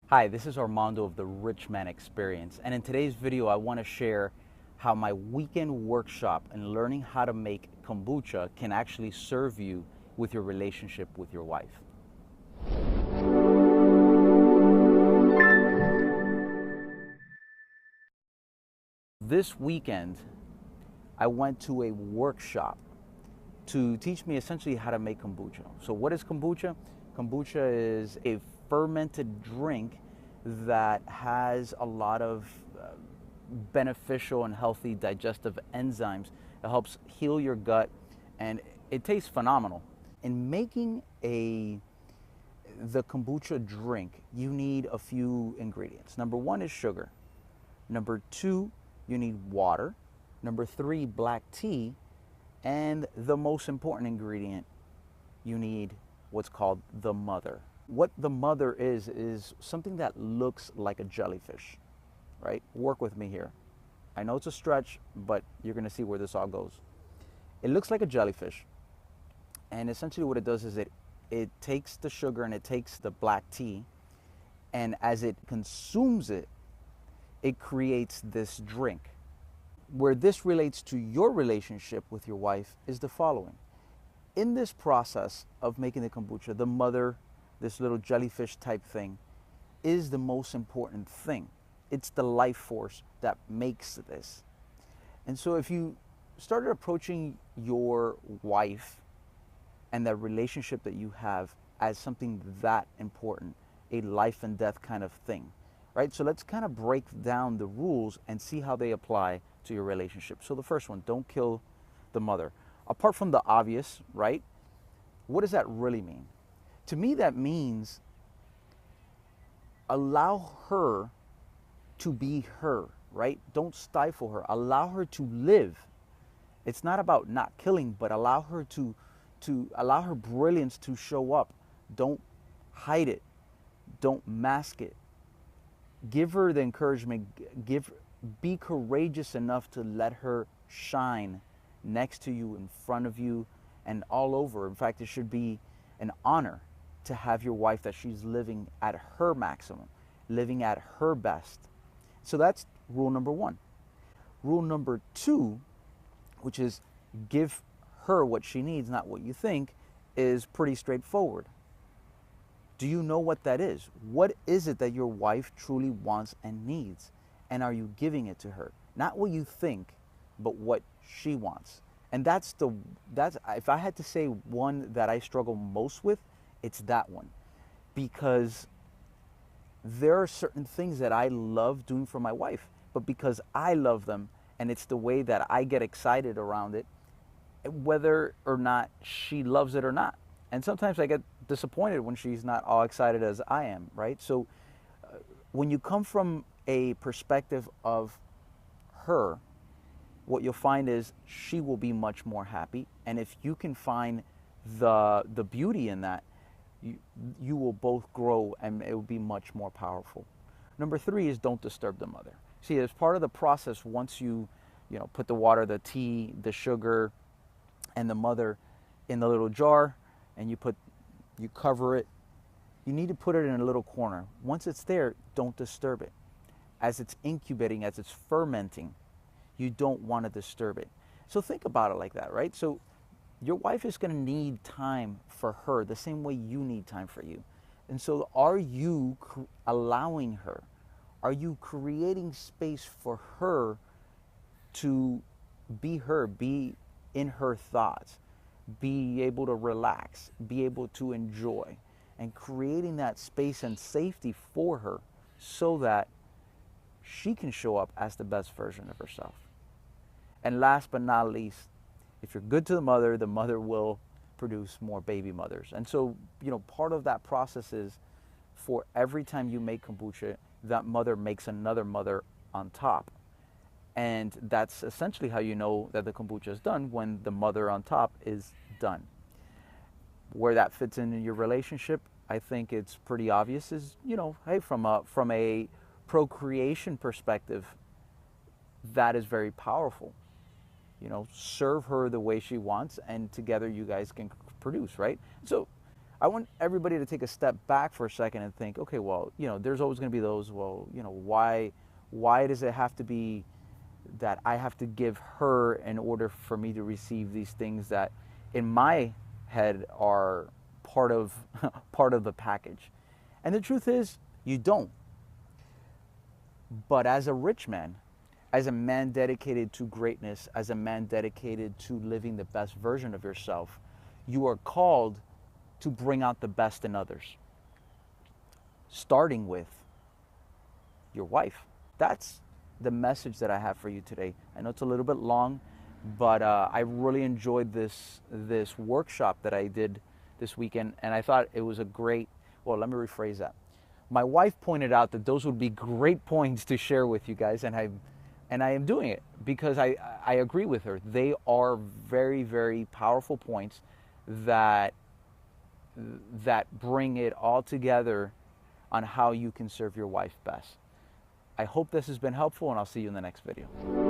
Hi, this is Armando of the Rich Man Experience, and in today's video I want to share how my weekend workshop in learning how to make kombucha can actually serve you with your relationship with your wife. This weekend I went to a workshop to teach me essentially how to make kombucha. So what is kombucha? Kombucha is a fermented drink that has a lot of beneficial and healthy digestive enzymes. It helps heal your gut and it tastes phenomenal. In making the kombucha drink, you need a few ingredients. Number one is sugar. Number two, you need water. Number three, black tea. And the most important ingredient, you need what's called the mother. What the mother is something that looks like a jellyfish, right? Work with me here. I know it's a stretch, but you're gonna see where this all goes. It looks like a jellyfish. And essentially what it does is it takes the sugar and it takes the black tea, and as it consumes it, it creates this drink. Where this relates to your relationship with your wife is the following. In this process of making the kombucha, the mother, this little jellyfish type thing, is the most important thing. It's the life force that makes this. And so if you started approaching your wife and the relationship that you have as something that important, a life and death kind of thing, right? So let's kind of break down the rules and see how they apply to your relationship. So the first one, don't kill the mother. Apart from the obvious, right? What does that really mean? To me, that means allow her to be her, right? Don't stifle her. Allow her to live. It's not about not killing, but allow her to allow her brilliance to show up. Don't hide it. Don't mask it. Give her the encouragement. Be courageous enough to let her shine next to you, in front of you, and all over. In fact, it should be an honor to have your wife that she's living at her maximum, living at her best. So that's rule number one. Rule number two, which is give her what she needs, not what you think, is pretty straightforward. Do you know what that is? What is it that your wife truly wants and needs? And are you giving it to her? Not what you think, but what she wants. And that's if I had to say one that I struggle most with, it's that one. Because there are certain things that I love doing for my wife, but because I love them and it's the way that I get excited around it, whether or not she loves it or not. And sometimes I get disappointed when she's not all excited as I am, right? So when you come from a perspective of her, what you'll find is she will be much more happy. And if you can find the beauty in that, you will both grow and it will be much more powerful. Number three is don't disturb the mother. See, as part of the process, once you put the water, the tea, the sugar, and the mother in the little jar, and you cover it, you need to put it in a little corner. Once it's there, don't disturb it. As it's incubating, as it's fermenting, you don't want to disturb it. So think about it like that, right? So your wife is going to need time for her the same way you need time for you. And so are you allowing her? Are you creating space for her to be her, be in her thoughts, be able to relax, be able to enjoy, and creating that space and safety for her so that she can show up as the best version of herself. And last but not least, if you're good to the mother will produce more baby mothers. And so, part of that process is for every time you make kombucha, that mother makes another mother on top. And that's essentially how you know that the kombucha is done, when the mother on top is done. Where that fits in your relationship, I think it's pretty obvious, is, hey, from a procreation perspective, that is very powerful. Serve her the way she wants, and together you guys can produce, right? So I want everybody to take a step back for a second and think, okay, well, there's always going to be those, well, why does it have to be that I have to give her in order for me to receive these things that in my head are part of part of the package? And the truth is, you don't. But as a rich man, as a man dedicated to greatness, as a man dedicated to living the best version of yourself, you are called to bring out the best in others, starting with your wife. That's the message that I have for you today. I know it's a little bit long, but I really enjoyed this workshop that I did this weekend, and I thought it was a great, well, let me rephrase that. My wife pointed out that those would be great points to share with you guys, and I am doing it because I agree with her. They are very, very powerful points that bring it all together on how you can serve your wife best. I hope this has been helpful, and I'll see you in the next video.